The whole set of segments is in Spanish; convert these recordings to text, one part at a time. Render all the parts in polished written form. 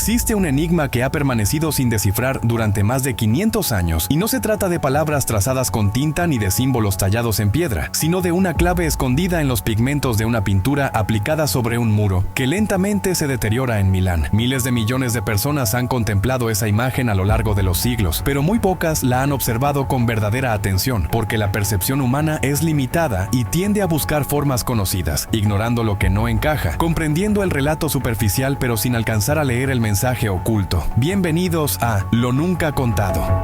Existe un enigma que ha permanecido sin descifrar durante más de 500 años, y no se trata de palabras trazadas con tinta ni de símbolos tallados en piedra, sino de una clave escondida en los pigmentos de una pintura aplicada sobre un muro, que lentamente se deteriora en Milán. Miles de millones de personas han contemplado esa imagen a lo largo de los siglos, pero muy pocas la han observado con verdadera atención, porque la percepción humana es limitada y tiende a buscar formas conocidas, ignorando lo que no encaja, comprendiendo el relato superficial pero sin alcanzar a leer el mensaje oculto. Bienvenidos a Lo Nunca Contado.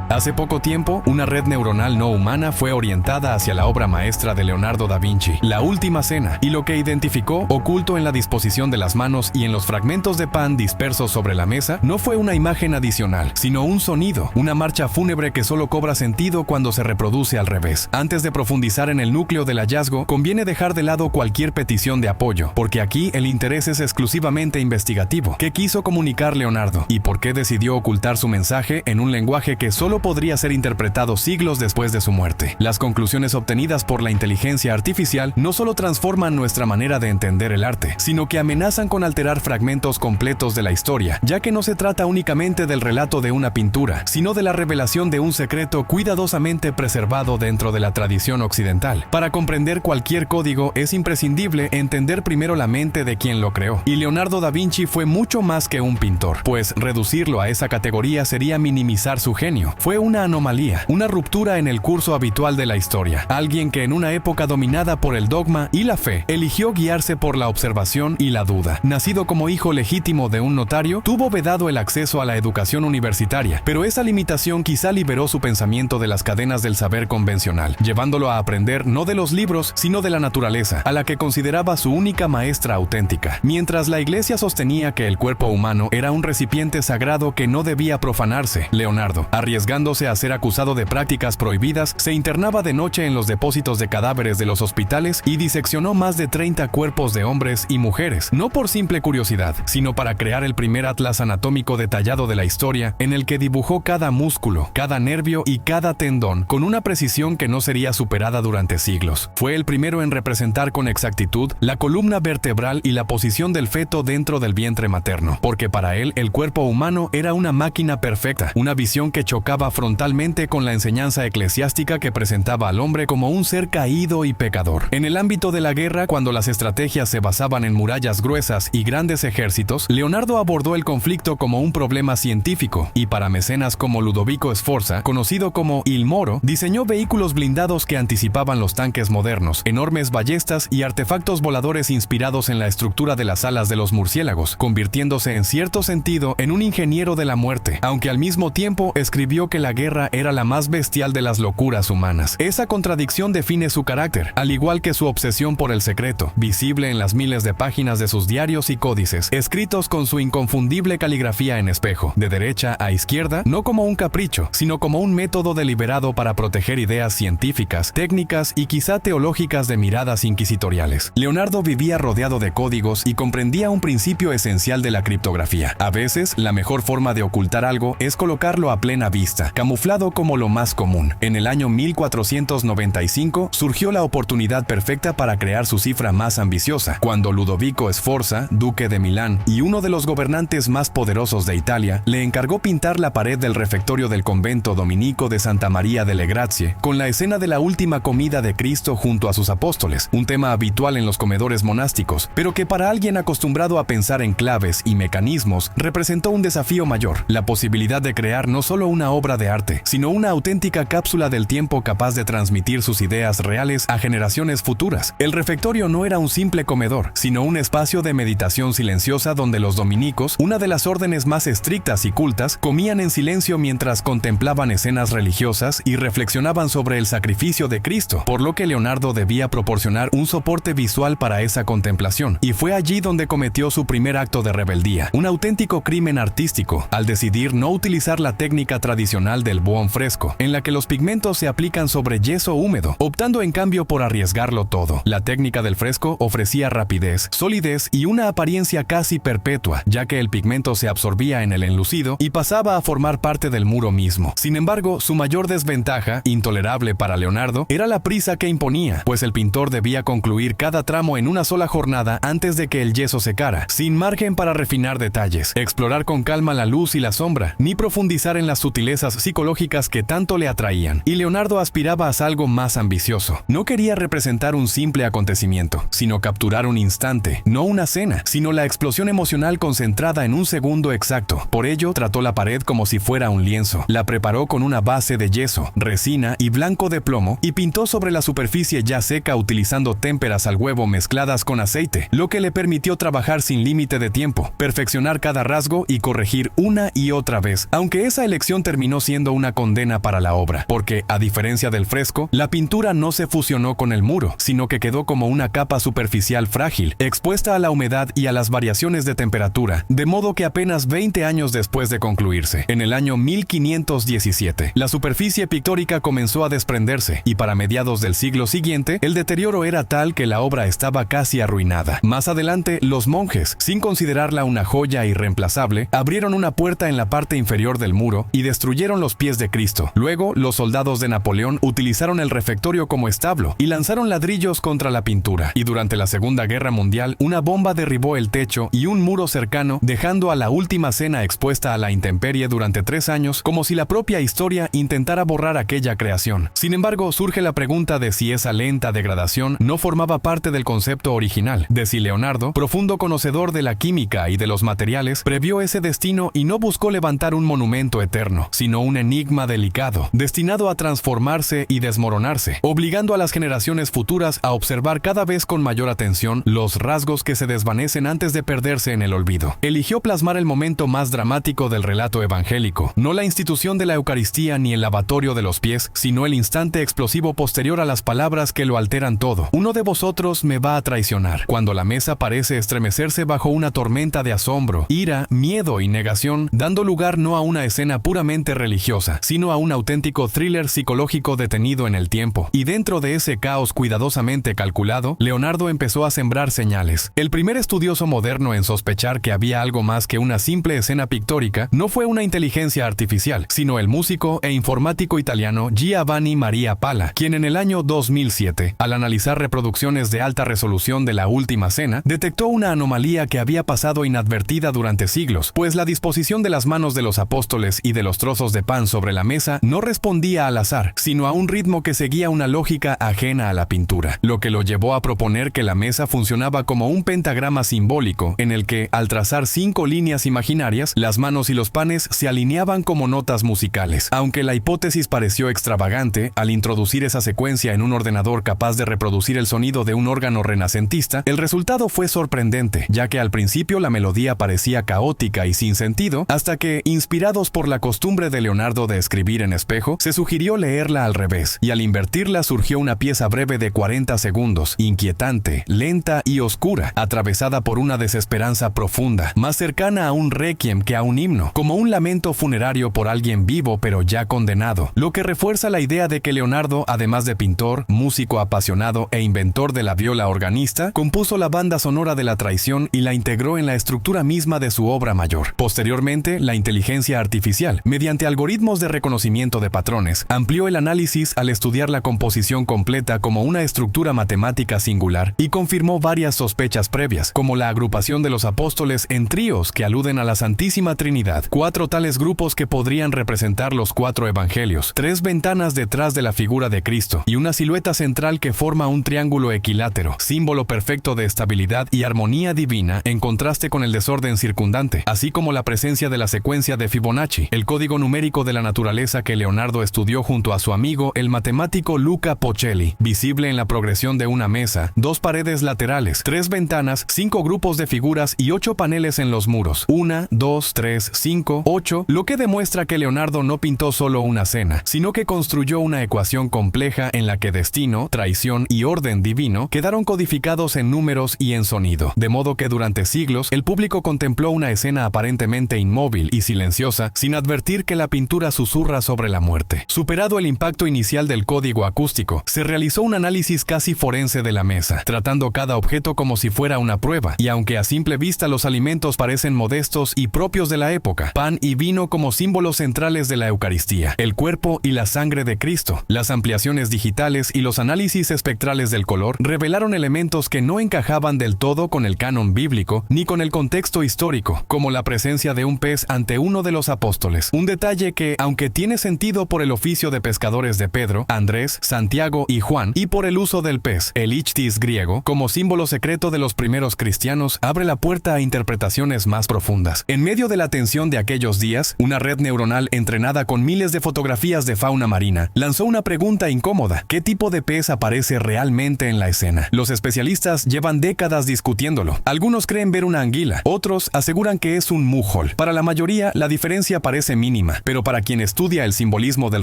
Hace poco tiempo, una red neuronal no humana fue orientada hacia la obra maestra de Leonardo da Vinci, La Última Cena, y lo que identificó, oculto en la disposición de las manos y en los fragmentos de pan dispersos sobre la mesa, no fue una imagen adicional, sino un sonido, una marcha fúnebre que solo cobra sentido cuando se reproduce al revés. Antes de profundizar en el núcleo del hallazgo, conviene dejar de lado cualquier petición de apoyo, porque aquí el interés es exclusivamente investigativo. ¿Qué quiso comunicar Leonardo? ¿Y por qué decidió ocultar su mensaje en un lenguaje que solo podría ser interpretado siglos después de su muerte? Las conclusiones obtenidas por la inteligencia artificial no solo transforman nuestra manera de entender el arte, sino que amenazan con alterar fragmentos completos de la historia, ya que no se trata únicamente del relato de una pintura, sino de la revelación de un secreto cuidadosamente preservado dentro de la tradición occidental. Para comprender cualquier código es imprescindible entender primero la mente de quien lo creó. Y Leonardo da Vinci fue mucho más que un pintor, pues reducirlo a esa categoría sería minimizar su genio. Fue una anomalía, una ruptura en el curso habitual de la historia. Alguien que en una época dominada por el dogma y la fe, eligió guiarse por la observación y la duda. Nacido como hijo legítimo de un notario, tuvo vedado el acceso a la educación universitaria, pero esa limitación quizá liberó su pensamiento de las cadenas del saber convencional, llevándolo a aprender no de los libros, sino de la naturaleza, a la que consideraba su única maestra auténtica. Mientras la iglesia sostenía que el cuerpo humano era un recipiente sagrado que no debía profanarse, Leonardo, arriesgándose a ser acusado de prácticas prohibidas, se internaba de noche en los depósitos de cadáveres de los hospitales y diseccionó más de 30 cuerpos de hombres y mujeres, no por simple curiosidad, sino para crear el primer atlas anatómico detallado de la historia, en el que dibujó cada músculo, cada nervio y cada tendón con una precisión que no sería superada durante siglos. Fue el primero en representar con exactitud la columna vertebral y la posición del feto dentro del vientre materno, porque para él el cuerpo humano era una máquina perfecta, una visión que chocaba frontalmente con la enseñanza eclesiástica que presentaba al hombre como un ser caído y pecador. En el ámbito de la guerra, cuando las estrategias se basaban en murallas gruesas y grandes ejércitos, Leonardo abordó el conflicto como un problema científico, y para mecenas como Ludovico Sforza, conocido como Il Moro, diseñó vehículos blindados que anticipaban los tanques modernos, enormes ballestas y artefactos voladores inspirados en la estructura de las alas de los murciélagos, convirtiéndose en cierto sentido en un ingeniero de la muerte, aunque al mismo tiempo escribió que la guerra era la más bestial de las locuras humanas. Esa contradicción define su carácter, al igual que su obsesión por el secreto, visible en las miles de páginas de sus diarios y códices, escritos con su inconfundible caligrafía en espejo, de derecha a izquierda, no como un capricho, sino como un método deliberado para proteger ideas científicas, técnicas y quizá teológicas de miradas inquisitoriales. Leonardo vivía rodeado de códigos y comprendía un principio esencial de la criptografía. A veces, la mejor forma de ocultar algo es colocarlo a plena vista, camuflado como lo más común. En el año 1495 surgió la oportunidad perfecta para crear su cifra más ambiciosa, cuando Ludovico Sforza, duque de Milán y uno de los gobernantes más poderosos de Italia, le encargó pintar la pared del refectorio del convento dominico de Santa María delle Grazie con la escena de la última comida de Cristo junto a sus apóstoles, un tema habitual en los comedores monásticos, pero que para alguien acostumbrado a pensar en claves y mecanismos representó un desafío mayor: la posibilidad de crear no solo una obra de arte, sino una auténtica cápsula del tiempo capaz de transmitir sus ideas reales a generaciones futuras. El refectorio no era un simple comedor, sino un espacio de meditación silenciosa donde los dominicos, una de las órdenes más estrictas y cultas, comían en silencio mientras contemplaban escenas religiosas y reflexionaban sobre el sacrificio de Cristo, por lo que Leonardo debía proporcionar un soporte visual para esa contemplación, y fue allí donde cometió su primer acto de rebeldía, un auténtico crimen artístico, al decidir no utilizar la técnica tradicional tradicional del buon fresco, en la que los pigmentos se aplican sobre yeso húmedo, optando en cambio por arriesgarlo todo. La técnica del fresco ofrecía rapidez, solidez y una apariencia casi perpetua, ya que el pigmento se absorbía en el enlucido y pasaba a formar parte del muro mismo. Sin embargo, su mayor desventaja, intolerable para Leonardo, era la prisa que imponía, pues el pintor debía concluir cada tramo en una sola jornada antes de que el yeso secara, sin margen para refinar detalles, explorar con calma la luz y la sombra, ni profundizar en las sutilezas psicológicas que tanto le atraían. Y Leonardo aspiraba a algo más ambicioso. No quería representar un simple acontecimiento, sino capturar un instante, no una escena, sino la explosión emocional concentrada en un segundo exacto. Por ello, trató la pared como si fuera un lienzo, la preparó con una base de yeso, resina y blanco de plomo y pintó sobre la superficie ya seca utilizando témperas al huevo mezcladas con aceite, lo que le permitió trabajar sin límite de tiempo, perfeccionar cada rasgo y corregir una y otra vez, aunque esa elección terminó siendo una condena para la obra, porque, a diferencia del fresco, la pintura no se fusionó con el muro, sino que quedó como una capa superficial frágil, expuesta a la humedad y a las variaciones de temperatura, de modo que apenas 20 años después de concluirse, en el año 1517, la superficie pictórica comenzó a desprenderse, y para mediados del siglo siguiente, el deterioro era tal que la obra estaba casi arruinada. Más adelante, los monjes, sin considerarla una joya irreemplazable, abrieron una puerta en la parte inferior del muro y destruyeron los pies de Cristo. Luego, los soldados de Napoleón utilizaron el refectorio como establo y lanzaron ladrillos contra la pintura. Y durante la Segunda Guerra Mundial, una bomba derribó el techo y un muro cercano, dejando a la Última Cena expuesta a la intemperie durante 3 años, como si la propia historia intentara borrar aquella creación. Sin embargo, surge la pregunta de si esa lenta degradación no formaba parte del concepto original, de si Leonardo, profundo conocedor de la química y de los materiales, previó ese destino y no buscó levantar un monumento eterno, sino un enigma delicado, destinado a transformarse y desmoronarse, obligando a las generaciones futuras a observar cada vez con mayor atención los rasgos que se desvanecen antes de perderse en el olvido. Eligió plasmar el momento más dramático del relato evangélico, no la institución de la Eucaristía ni el lavatorio de los pies, sino el instante explosivo posterior a las palabras que lo alteran todo. Uno de vosotros me va a traicionar, cuando la mesa parece estremecerse bajo una tormenta de asombro, ira, miedo y negación, dando lugar no a una escena puramente religiosa, sino a un auténtico thriller psicológico detenido en el tiempo. Y dentro de ese caos cuidadosamente calculado, Leonardo empezó a sembrar señales. El primer estudioso moderno en sospechar que había algo más que una simple escena pictórica no fue una inteligencia artificial, sino el músico e informático italiano Giovanni Maria Pala, quien en el año 2007, al analizar reproducciones de alta resolución de la Última Cena, detectó una anomalía que había pasado inadvertida durante siglos, pues la disposición de las manos de los apóstoles y de los trozos de pan sobre la mesa no respondía al azar, sino a un ritmo que seguía una lógica ajena a la pintura, lo que lo llevó a proponer que la mesa funcionaba como un pentagrama simbólico, en el que, al trazar 5 líneas imaginarias, las manos y los panes se alineaban como notas musicales. Aunque la hipótesis pareció extravagante, al introducir esa secuencia en un ordenador capaz de reproducir el sonido de un órgano renacentista, el resultado fue sorprendente, ya que al principio la melodía parecía caótica y sin sentido, hasta que, inspirados por la costumbre de Leonardo de escribir en espejo, se sugirió leerla al revés, y al invertirla surgió una pieza breve de 40 segundos, inquietante, lenta y oscura, atravesada por una desesperanza profunda, más cercana a un requiem que a un himno, como un lamento funerario por alguien vivo pero ya condenado, lo que refuerza la idea de que Leonardo, además de pintor, músico apasionado e inventor de la viola organista, compuso la banda sonora de la traición y la integró en la estructura misma de su obra mayor. Posteriormente, la inteligencia artificial, mediante algoritmos de reconocimiento de patrones, amplió el análisis al estudiar la composición completa como una estructura matemática singular y confirmó varias sospechas previas, como la agrupación de los apóstoles en tríos que aluden a la Santísima Trinidad, 4 tales grupos que podrían representar los 4 evangelios, 3 ventanas detrás de la figura de Cristo y una silueta central que forma un triángulo equilátero, símbolo perfecto de estabilidad y armonía divina en contraste con el desorden circundante, así como la presencia de la secuencia de Fibonacci, el código numérico de la naturaleza que Leonardo estudió junto a su amigo el matemático Luca Pocelli, visible en la progresión de una mesa, 2 paredes laterales, 3 ventanas, 5 grupos de figuras y 8 paneles en los muros, 1, 2, 3, 5, 8, lo que demuestra que Leonardo no pintó solo una cena, sino que construyó una ecuación compleja en la que destino, traición y orden divino quedaron codificados en números y en sonido, de modo que durante siglos el público contempló una escena aparentemente inmóvil y silenciosa, sin advertir que la pintura susurra sobre la muerte. Superado el impacto inicial del código acústico, se realizó un análisis casi forense de la mesa, tratando cada objeto como si fuera una prueba, y aunque a simple vista los alimentos parecen modestos y propios de la época, pan y vino como símbolos centrales de la Eucaristía, el cuerpo y la sangre de Cristo, las ampliaciones digitales y los análisis espectrales del color revelaron elementos que no encajaban del todo con el canon bíblico ni con el contexto histórico, como la presencia de un pez ante uno de los apóstoles, un detalle que, aunque tiene sentido por el oficio de pescadores de Pedro, Andrés, Santiago y Juan, y por el uso del pez, el ichthys griego, como símbolo secreto de los primeros cristianos, abre la puerta a interpretaciones más profundas. En medio de la tensión de aquellos días, una red neuronal entrenada con miles de fotografías de fauna marina lanzó una pregunta incómoda: ¿qué tipo de pez aparece realmente en la escena? Los especialistas llevan décadas discutiéndolo. Algunos creen ver una anguila, otros aseguran que es un mújol. Para la mayoría, la diferencia parece mínima, pero para quien estudia el simbolismo del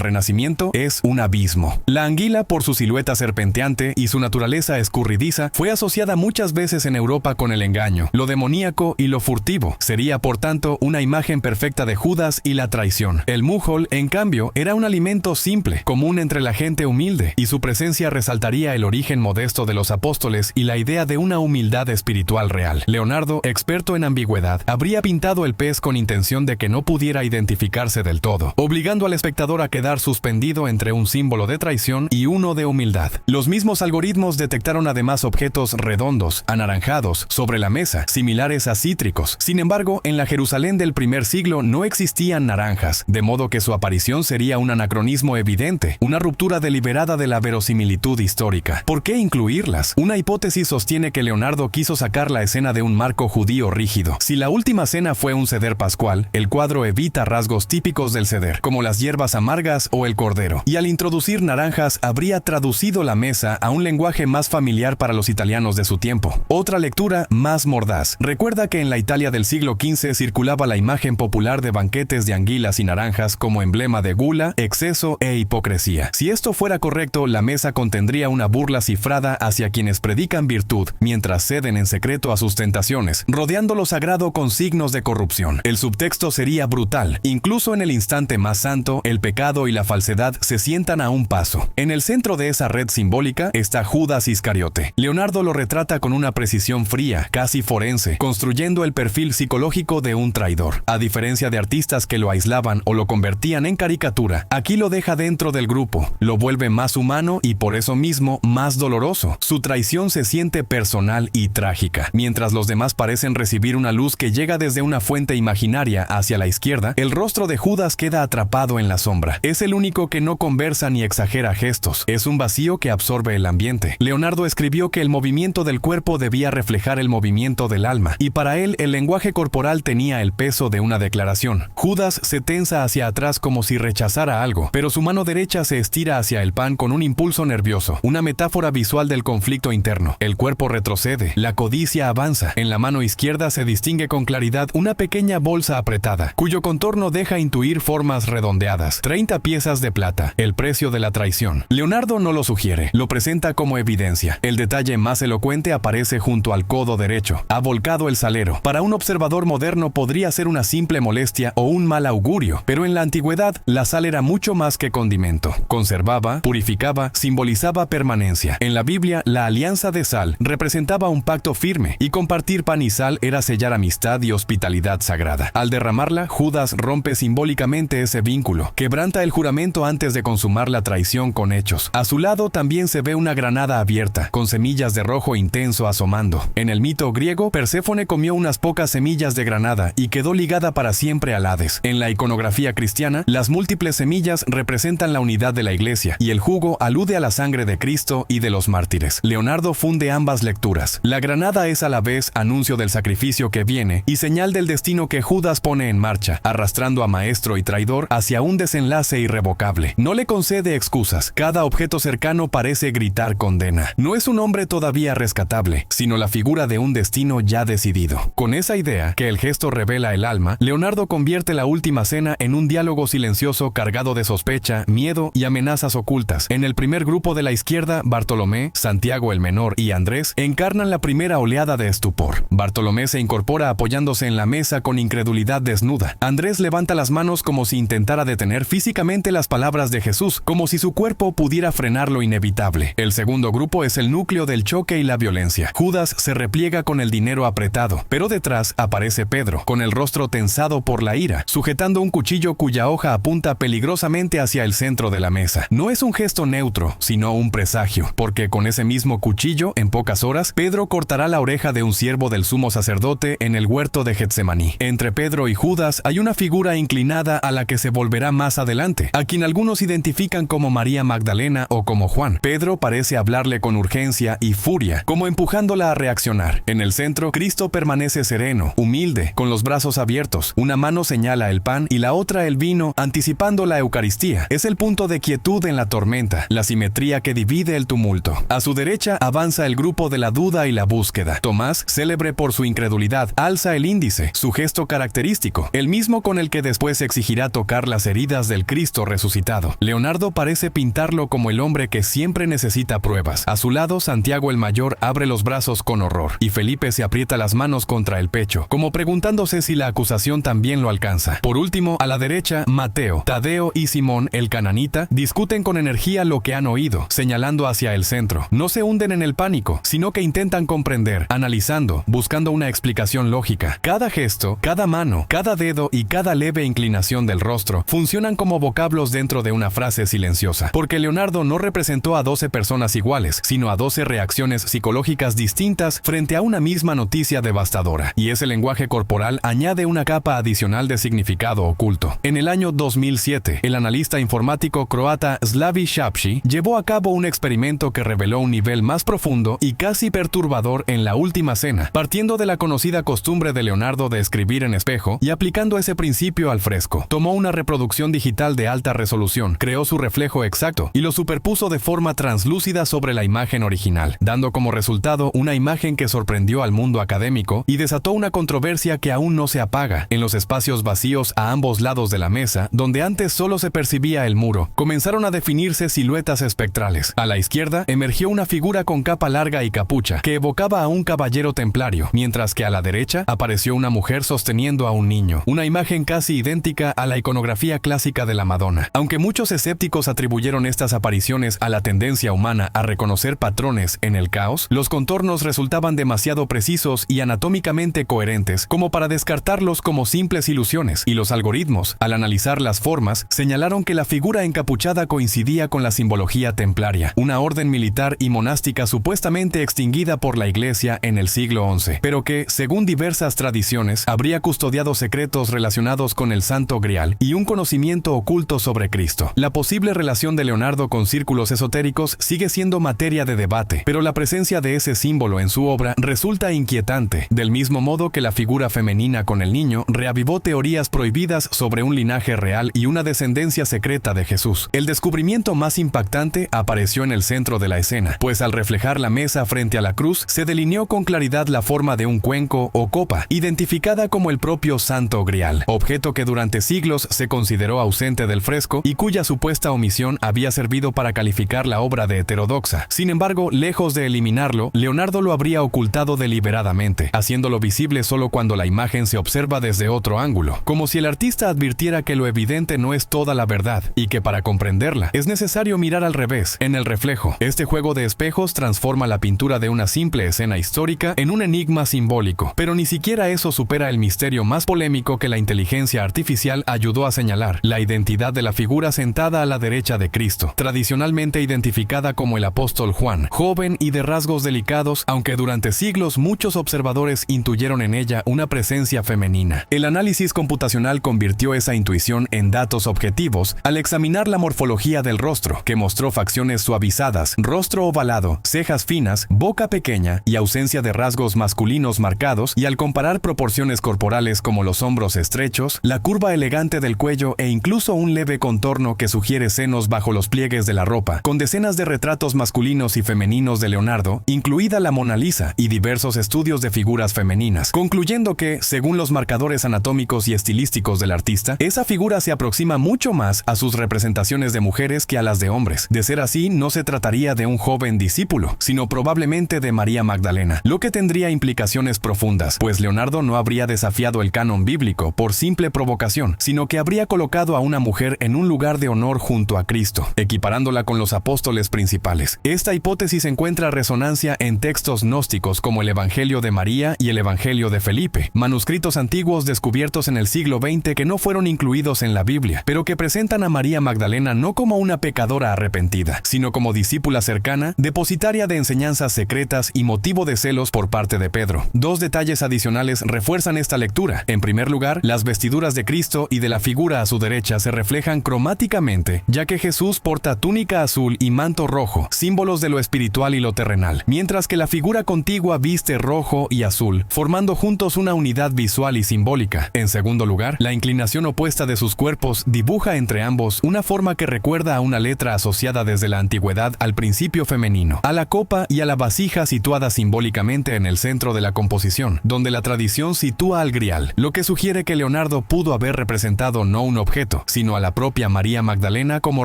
Renacimiento, es un abismo. La anguila, por su silueta serpenteante y su naturaleza escurridiza, fue asociada muchas veces en Europa con el engaño, lo demoníaco y lo furtivo. Sería, por tanto, una imagen perfecta de Judas y la traición. El mújol, en cambio, era un alimento simple, común entre la gente humilde, y su presencia resaltaría el origen modesto de los apóstoles y la idea de una humildad espiritual real. Leonardo, experto en ambigüedad, habría pintado el pez con intención de que no pudiera identificarse del todo, obligando al espectador a quedar suspendido entre un símbolo de traición y uno de humildad. Los mismos algoritmos detectaron además objetos redondos, anaranjados, sobre la mesa, similares a cítricos. Sin embargo, en la Jerusalén del primer siglo no existían naranjas, de modo que su aparición sería un anacronismo evidente, una ruptura deliberada de la verosimilitud histórica. ¿Por qué incluirlas? Una hipótesis sostiene que Leonardo quiso sacar la escena de un marco judío rígido. Si la última cena fue un seder pascual, el cuadro evita rasgos típicos del seder, como las hierbas amargas o el cordero, y al introducir naranjas habría traducido la mesa a un lenguaje más familiar para los italianos de su tiempo. Otra lectura, más mordaz, recuerda que en la Italia del siglo XV circulaba la imagen popular de banquetes de anguilas y naranjas como emblema de gula, exceso e hipocresía. Si esto fuera correcto, la mesa contendría una burla cifrada hacia quienes predican virtud, mientras ceden en secreto a sus tentaciones, rodeando lo sagrado con signos de corrupción. El subtexto sería brutal. Incluso en el instante más santo, el pecado y la falsedad se sientan a un paso. En el centro de esa red simbólica está Judas Iscariote. Leonardo lo retrata con una precisión fría, casi forense, construyendo el perfil psicológico de un traidor. A diferencia de artistas que lo aislaban o lo convertían en caricatura, aquí lo deja dentro del grupo, lo vuelve más humano y por eso mismo más doloroso. Su traición se siente personal y trágica. Mientras los demás parecen recibir una luz que llega desde una fuente imaginaria hacia la izquierda, el rostro de Judas queda atrapado en la sombra. Es el único que no conversa ni exagera gestos. Es un vacío que absorbe el ambiente. Leonardo escribió que el movimiento del cuerpo debía reflejar el movimiento del alma, y para él el lenguaje corporal tenía el peso de una declaración. Judas se tensa hacia atrás como si rechazara algo, pero su mano derecha se estira hacia el pan con un impulso nervioso, una metáfora visual del conflicto interno. El cuerpo retrocede, la codicia avanza. En la mano izquierda se distingue con claridad una pequeña bolsa apretada, cuyo contorno deja intuir formas redondeadas. 30 piezas de plata, el precio de la traición. Leonardo no lo sugiere, lo presenta como evidencia. El detalle más elocuente aparece junto al codo derecho. Ha volcado el salero. Para un observador moderno podría ser una simple molestia o un mal augurio, pero en la antigüedad la sal era mucho más que condimento. Conservaba, purificaba, simbolizaba permanencia. En la Biblia, la alianza de sal representaba un pacto firme, y compartir pan y sal era sellar amistad y hospitalidad sagrada. Al derramarla, Judas rompe simbólicamente ese vínculo, quebranta el juramento antes de consumar la traición con hechos. A su lado también se ve una granada abierta, con semillas de rojo intenso asomando. En el mito griego, Perséfone comió unas pocas semillas de granada y quedó ligada para siempre al Hades. En la iconografía cristiana, las múltiples semillas representan la unidad de la Iglesia, y el jugo alude a la sangre de Cristo y de los mártires. Leonardo funde ambas lecturas. La granada es a la vez anuncio del sacrificio que viene y señal del destino que Judas pone en marcha, arrastrando a maestro y traidor hacia un desenlace irrevocable. No le concede excusas. Cada objeto cercano parece gritar condena. No es un hombre todavía rescatable, sino la figura de un destino ya decidido. Con esa idea, que el gesto revela el alma, Leonardo convierte la última cena en un diálogo silencioso cargado de sospecha, miedo y amenazas ocultas. En el primer grupo de la izquierda, Bartolomé, Santiago el Menor y Andrés encarnan la primera oleada de estupor. Bartolomé se incorpora apoyándose en la mesa con incredulidad desnuda. Andrés levanta las manos como si intentara detener físicamente las palabras de Jesús, como si su cuerpo pudiera frenar lo inevitable. El segundo grupo es el núcleo del choque y la violencia. Judas se repliega con el dinero apretado, pero detrás aparece Pedro, con el rostro tensado por la ira, sujetando un cuchillo cuya hoja apunta peligrosamente hacia el centro de la mesa. No es un gesto neutro, sino un presagio, porque con ese mismo cuchillo, en pocas horas, Pedro cortará la oreja de un siervo del sumo sacerdote en el huerto de Getsemaní. Entre Pedro y Judas hay una figura inclinada a la que se volverá más adelante, a quien algunos identifican como María Magdalena o como Juan. Pedro parece hablarle con urgencia y furia, como empujándola a reaccionar. En el centro, Cristo permanece sereno, humilde, con los brazos abiertos. Una mano señala el pan y la otra el vino, anticipando la Eucaristía. Es el punto de quietud en la tormenta, la simetría que divide el tumulto. A su derecha avanza el grupo de la duda y la búsqueda. Tomás, célebre por su incredulidad, alza el índice, su gesto característico, el mismo con el que después exigirá tocar las heridas del Cristo resucitado. Leonardo parece pintarlo como el hombre que siempre necesita pruebas. A su lado, Santiago el Mayor abre los brazos con horror, y Felipe se aprieta las manos contra el pecho, como preguntándose si la acusación también lo alcanza. Por último, a la derecha, Mateo, Tadeo y Simón, el cananita, discuten con energía lo que han oído, señalando hacia el centro. No se hunden en el pánico, sino que intentan comprender, analizando, buscando una explicación lógica. Cada gesto, cada mano, cada dedo y cada leve inclinación del rostro funcionan como vocablos dentro de una frase silenciosa, porque Leonardo no representó a 12 personas iguales, sino a 12 reacciones psicológicas distintas frente a una misma noticia devastadora, y ese lenguaje corporal añade una capa adicional de significado oculto. En el año 2007, el analista informático croata Slavi Shapshi llevó a cabo un experimento que reveló un nivel más profundo y casi perturbador en La Última Cena, partiendo de la conocida costumbre de Leonardo de escribir en espejo y aplicando ese principio al fresco. Tomó una reproducción digital de alta resolución, creó su reflejo exacto y lo superpuso de forma translúcida sobre la imagen original, dando como resultado una imagen que sorprendió al mundo académico y desató una controversia que aún no se apaga. En los espacios vacíos a ambos lados de la mesa, donde antes solo se percibía el muro, comenzaron a definirse siluetas espectrales. A la izquierda emergió una figura con capa larga y capucha, que evocaba a un caballero templario, mientras que a la derecha apareció una mujer sosteniendo a un niño, una imagen casi idéntica a la iconografía clásica de la Madonna. Aunque muchos escépticos atribuyeron estas apariciones a la tendencia humana a reconocer patrones en el caos, los contornos resultaban demasiado precisos y anatómicamente coherentes como para descartarlos como simples ilusiones, y los algoritmos, al analizar las formas, señalaron que la figura encapuchada coincidía con la simbología templaria, una orden militar y monástica supuestamente extinguida por la Iglesia en el siglo XI, pero que, según diversas tradiciones, habría custodiado secretos relacionados con el Santo Grial y un conocimiento oculto sobre Cristo. La posible relación de Leonardo con círculos esotéricos sigue siendo materia de debate, pero la presencia de ese símbolo en su obra resulta inquietante, del mismo modo que la figura femenina con el niño reavivó teorías prohibidas sobre un linaje real y una descendencia secreta de Jesús. El descubrimiento más impactante apareció en el centro de la escena, pues al reflejar la mesa frente a la cruz, se delineó con claridad la forma de un cuenco o copa, identificada como el propio Santo Grial, objeto que durante siglos se consideró ausente del fresco y cuya supuesta omisión había servido para calificar la obra de heterodoxa. Sin embargo, lejos de eliminarlo, Leonardo lo habría ocultado deliberadamente, haciéndolo visible solo cuando la imagen se observa desde otro ángulo, como si el artista advirtiera que lo evidente no es toda la verdad y que para comprenderla es necesario mirar al revés, en el reflejo. Este juego de espejos transforma la pintura de una simple escena histórica en un enigma simbólico, pero ni siquiera eso supera el misterio más polémico que la inteligencia artificial ayudó a señalar: la identidad de la figura sentada a la derecha de Cristo, tradicionalmente identificada como el apóstol Juan, joven y de rasgos delicados, aunque durante siglos muchos observadores intuyeron en ella una presencia femenina. El análisis computacional convirtió esa intuición en datos objetivos al examinar la morfología del rostro, que mostró facciones suavizadas, rostro ovalado, cejas finas, boca pequeña y ausencia de rasgos masculinos marcados, y al comparar proporciones corporales como los hombros estrechos, la curva elegante del cuello e incluso un leve contorno que sugiere senos bajo los pliegues de la ropa, con decenas de retratos masculinos y femeninos de Leonardo, incluida la Mona Lisa, y diversos estudios de figuras femeninas, concluyendo que, según los marcadores anatómicos y estilísticos del artista, esa figura se aproxima mucho más a sus representaciones de mujeres que a las de hombres. De ser así, no se trataría de un joven discípulo, sino probablemente de María Magdalena, lo que tendría implicaciones profundas, pues Leonardo no habría desafiado el canon bíblico por simple provocación. posición, sino que habría colocado a una mujer en un lugar de honor junto a Cristo, equiparándola con los apóstoles principales. Esta hipótesis encuentra resonancia en textos gnósticos como el Evangelio de María y el Evangelio de Felipe, manuscritos antiguos descubiertos en el siglo XX que no fueron incluidos en la Biblia, pero que presentan a María Magdalena no como una pecadora arrepentida, sino como discípula cercana, depositaria de enseñanzas secretas y motivo de celos por parte de Pedro. Dos detalles adicionales refuerzan esta lectura. En primer lugar, las vestiduras de Cristo y de la figura a su derecha se reflejan cromáticamente, ya que Jesús porta túnica azul y manto rojo, símbolos de lo espiritual y lo terrenal, mientras que la figura contigua viste rojo y azul, formando juntos una unidad visual y simbólica. En segundo lugar, la inclinación opuesta de sus cuerpos dibuja entre ambos una forma que recuerda a una letra asociada desde la antigüedad al principio femenino, a la copa y a la vasija situada simbólicamente en el centro de la composición, donde la tradición sitúa al grial, lo que sugiere que Leonardo pudo haber representado no un objeto, sino a la propia María Magdalena como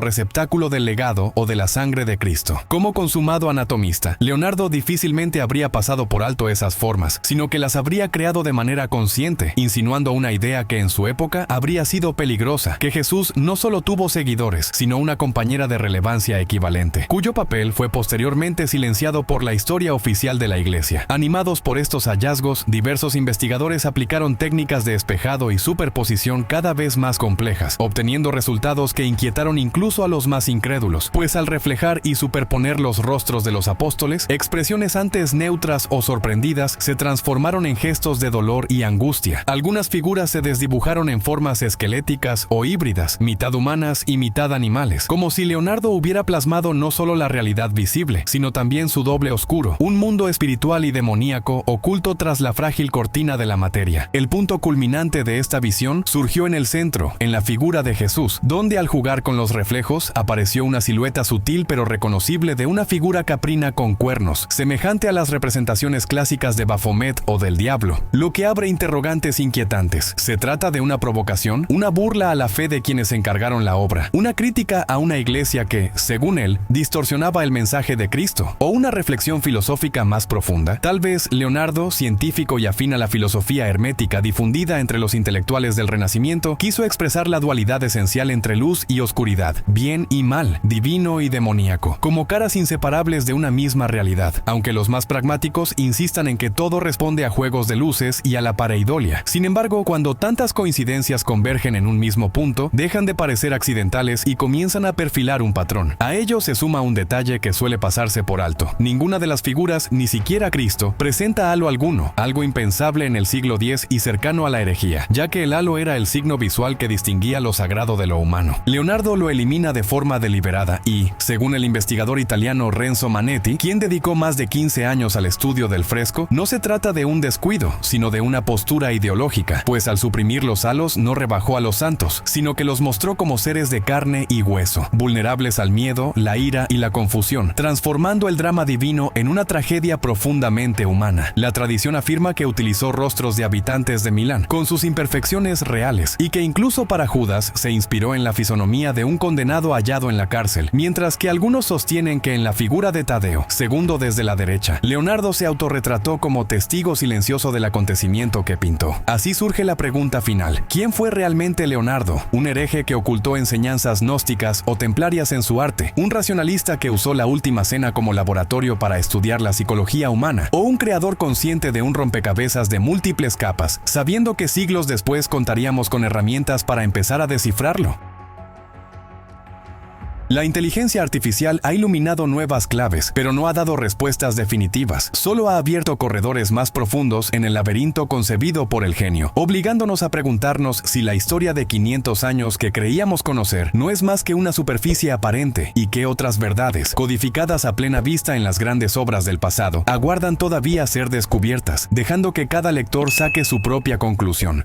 receptáculo del legado o de la sangre de Cristo. Como consumado anatomista, Leonardo difícilmente habría pasado por alto esas formas, sino que las habría creado de manera consciente, insinuando una idea que en su época habría sido peligrosa, que Jesús no solo tuvo seguidores, sino una compañera de relevancia equivalente, cuyo papel fue posteriormente silenciado por la historia oficial de la Iglesia. Animados por estos hallazgos, diversos investigadores aplicaron técnicas de espejado y superposición cada vez más complejas, obteniendo resultados que inquietaron incluso a los más incrédulos, pues al reflejar y superponer los rostros de los apóstoles, expresiones antes neutras o sorprendidas se transformaron en gestos de dolor y angustia. Algunas figuras se desdibujaron en formas esqueléticas o híbridas, mitad humanas y mitad animales, como si Leonardo hubiera plasmado no solo la realidad visible, sino también su doble oscuro, un mundo espiritual y demoníaco oculto tras la frágil cortina de la materia. El punto culminante de esta visión surgió en el centro, en la figura de Jesús, donde al jugar con los reflejos apareció una silueta sutil pero reconocible de una figura caprina con cuernos, semejante a las representaciones clásicas de Baphomet o del diablo, lo que abre interrogantes inquietantes. ¿Se trata de una provocación? ¿Una burla a la fe de quienes encargaron la obra? ¿Una crítica a una iglesia que, según él, distorsionaba el mensaje de Cristo? ¿O una reflexión filosófica más profunda? Tal vez Leonardo, científico y afín a la filosofía hermética difundida entre los intelectuales del Renacimiento, quiso expresar la dualidad esencial entre luz y oscuridad, bien y mal, divino y demoníaco, como caras inseparables de una misma realidad, aunque los más pragmáticos insistan en que todo responde a juegos de luces y a la pareidolia. Sin embargo, cuando tantas coincidencias convergen en un mismo punto, dejan de parecer accidentales y comienzan a perfilar un patrón. A ello se suma un detalle que suele pasarse por alto. Ninguna de las figuras, ni siquiera Cristo, presenta halo alguno, algo impensable en el siglo X y cercano a la herejía, ya que el halo era el signo visual que distinguía lo sagrado de lo humano. Leonardo lo elimina de forma deliberada y, según el investigador italiano Renzo Manetti, quien dedicó más de 15 años al estudio del fresco, no se trata de un descuido, sino de una postura ideológica, pues al suprimir los halos no rebajó a los santos, sino que los mostró como seres de carne y hueso, vulnerables al miedo, la ira y la confusión, transformando el drama divino en una tragedia profundamente humana. La tradición afirma que utilizó rostros de habitantes de Milán, con sus imperfecciones reales, y que incluso para Judas se inspiró en la fisonomía de un condenado hallado en la cárcel, mientras que algunos sostienen que en la figura de Tadeo, segundo desde la derecha, Leonardo se autorretrató como testigo silencioso del acontecimiento que pintó. Así surge la pregunta final: ¿quién fue realmente Leonardo? ¿Un hereje que ocultó enseñanzas gnósticas o templarias en su arte? ¿Un racionalista que usó la Última Cena como laboratorio para estudiar la psicología humana? ¿O un creador consciente de un rompecabezas de múltiples capas, sabiendo que siglos después contaríamos con herramientas para empezar a descifrarlo? La inteligencia artificial ha iluminado nuevas claves, pero no ha dado respuestas definitivas. Solo ha abierto corredores más profundos en el laberinto concebido por el genio, obligándonos a preguntarnos si la historia de 500 años que creíamos conocer no es más que una superficie aparente, y qué otras verdades, codificadas a plena vista en las grandes obras del pasado, aguardan todavía ser descubiertas, dejando que cada lector saque su propia conclusión.